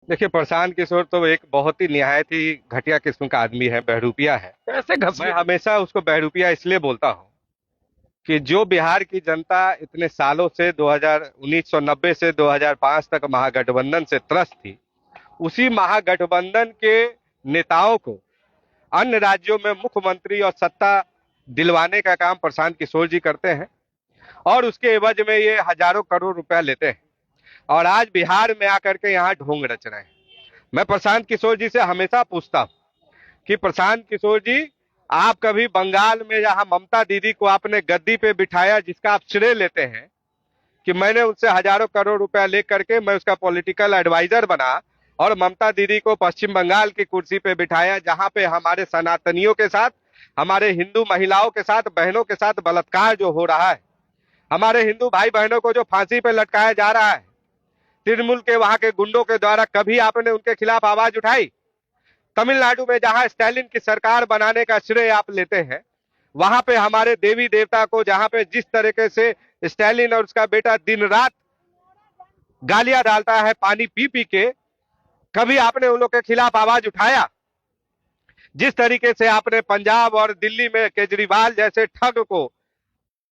देखिए, प्रशांत किशोर तो एक बहुत ही निहायत ही घटिया किस्म का आदमी है, बहरूपिया है। कैसे मैं घसीट। हमेशा उसको बहरूपिया इसलिए बोलता हूँ कि जो बिहार की जनता इतने सालों से 1990 से 2005 तक महागठबंधन से त्रस्त थी, उसी महागठबंधन के नेताओं को अन्य राज्यों में मुख्यमंत्री और सत्ता दिलवाने का काम प्रशांत किशोर जी करते हैं। और उसके एवज में ये हजारों करोड़ रुपया लेते हैं और आज बिहार में आकर के यहाँ ढोंग रच रहे हैं। मैं प्रशांत किशोर जी से हमेशा पूछता हूँ कि प्रशांत किशोर जी, आप कभी बंगाल में जहां ममता दीदी को आपने गद्दी पे बिठाया, जिसका आप श्रेय लेते हैं कि मैंने उनसे हजारों करोड़ रुपया लेकर के मैं उसका पॉलिटिकल एडवाइजर बना और ममता दीदी को पश्चिम बंगाल की कुर्सी पे बिठाया, जहां पे हमारे सनातनियों के साथ, हमारे हिंदू महिलाओं के साथ, बहनों के साथ बलात्कार जो हो रहा है, हमारे हिंदू भाई बहनों को जो फांसी पे लटकाया जा रहा है, तृणमूल के वहां के गुंडों के द्वारा, कभी आपने उनके खिलाफ आवाज उठाई? तमिलनाडु में जहां स्टालिन की सरकार बनाने का श्रेय आप लेते हैं, वहां पे हमारे देवी देवता को, जहां पे जिस तरीके से स्टालिन और उसका बेटा दिन रात गालियां डालता है पानी पी पी के, कभी आपने उन लोग के खिलाफ आवाज उठाया? जिस तरीके से आपने पंजाब और दिल्ली में केजरीवाल जैसे ठग को,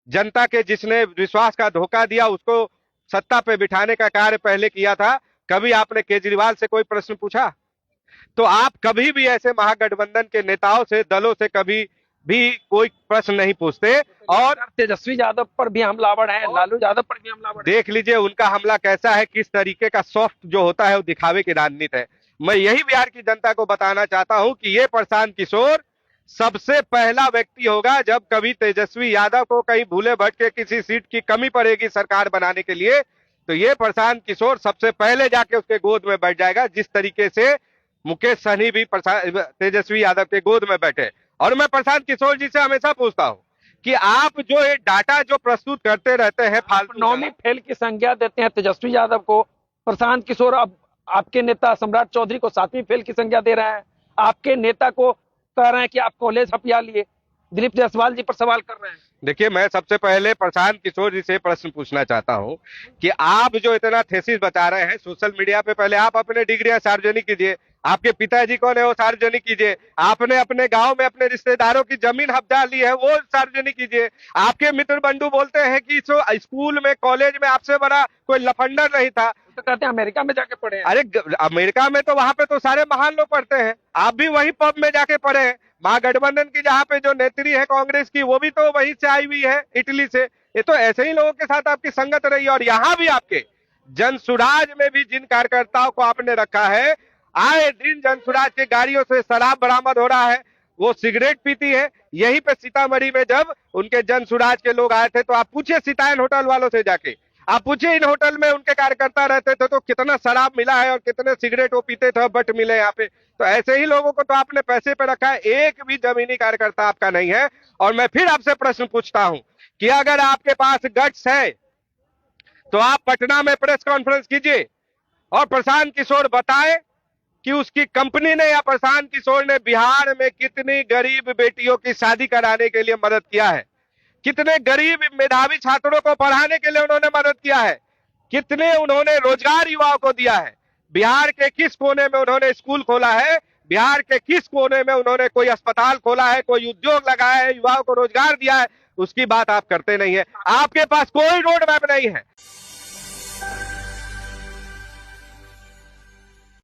जनता के जिसने विश्वास का धोखा दिया, उसको सत्ता पे बिठाने का कार्य पहले किया था, कभी आपने केजरीवाल से कोई प्रश्न पूछा? तो आप कभी भी ऐसे महागठबंधन के नेताओं से, दलों से कभी भी कोई प्रश्न नहीं पूछते। और तेजस्वी यादव पर भी हमलावर है, लालू यादव पर भी हमलावर है। देख लीजिए उनका हमला कैसा है, किस तरीके का सॉफ्ट जो होता है वो दिखावे की राजनीति है। मैं यही बिहार की जनता को बताना चाहता हूं कि ये प्रशांत किशोर सबसे पहला व्यक्ति होगा, जब कभी तेजस्वी यादव को कहीं भूले भटके किसी सीट की कमी पड़ेगी सरकार बनाने के लिए, तो ये प्रशांत किशोर सबसे पहले जाके उसके गोद में बैठ जाएगा, जिस तरीके से मुकेश सहनी भी तेजस्वी यादव के गोद में बैठे। और मैं प्रशांत किशोर जी से हमेशा पूछता हूं कि आप जो ये डाटा जो प्रस्तुत करते रहते हैं फालतू का, नौवीं फेल की संज्ञा देते हैं तेजस्वी यादव को, प्रशांत किशोर अब आपके नेता सम्राट चौधरी को 7वीं फेल की संज्ञा दे रहे हैं। आपके नेता को कह रहे हैं कि आप कॉलेज हपिया लिए। दिलीप जायसवाल जी पर सवाल कर रहे हैं। देखिए, मैं सबसे पहले प्रशांत किशोर जी से प्रश्न पूछना चाहता हूं कि आप जो इतना थेसिस बता रहे हैं सोशल मीडिया पे, पहले आप अपने डिग्रियां सार्वजनिक कीजिए। आपके पिताजी कौन है वो सार्वजनिक कीजिए। आपने अपने गांव में अपने रिश्तेदारों की जमीन हब्जा ली है वो सार्वजनिक कीजिए। आपके मित्र बंधु बोलते हैं कि स्कूल में, कॉलेज में आपसे बड़ा कोई लफंडर नहीं था। तो कहते हैं अमेरिका में जाके पढ़े हैं। अरे अमेरिका में तो वहां पे तो सारे महान लोग पढ़ते हैं, आप भी वही पब में जाके पढ़े हैं। महागठबंधन की जहां पे जो नेत्री है कांग्रेस की, वो भी तो वहीं से आई हुई है, इटली से। ये तो ऐसे ही लोगों के साथ आपकी संगत रही है। और यहाँ भी आपके जनसुराज में भी जिन कार्यकर्ताओं को आपने रखा है, आए दिन जनसुराज की गाड़ियों से शराब बरामद हो रहा है, वो सिगरेट पीती है। यहीं पे सीतामढ़ी में जब उनके जनसुराज के लोग आए थे, तो आप पूछिए सीतायन होटल वालों से जाके, आप पूछिए इन होटल में उनके कार्यकर्ता रहते थे तो कितना शराब मिला है और कितने सिगरेट वो पीते थे, बट मिले यहाँ पे। तो ऐसे ही लोगों को तो आपने पैसे पे रखा है, एक भी जमीनी कार्यकर्ता आपका नहीं है। और मैं फिर आपसे प्रश्न पूछता हूं कि अगर आपके पास गट्स है तो आप पटना में प्रेस कॉन्फ्रेंस कीजिए और प्रशांत किशोर बताए कि उसकी कंपनी ने या प्रशांत किशोर ने बिहार में कितनी गरीब बेटियों की शादी कराने के लिए मदद किया है, कितने गरीब मेधावी छात्रों को पढ़ाने के लिए उन्होंने मदद किया है, कितने उन्होंने रोजगार युवाओं को दिया है, बिहार के किस कोने में उन्होंने स्कूल खोला है, बिहार के किस कोने में उन्होंने कोई अस्पताल खोला है, कोई उद्योग लगाया है, युवाओं को रोजगार दिया है, उसकी बात आप करते नहीं है। आपके पास कोई रोड मैप नहीं है।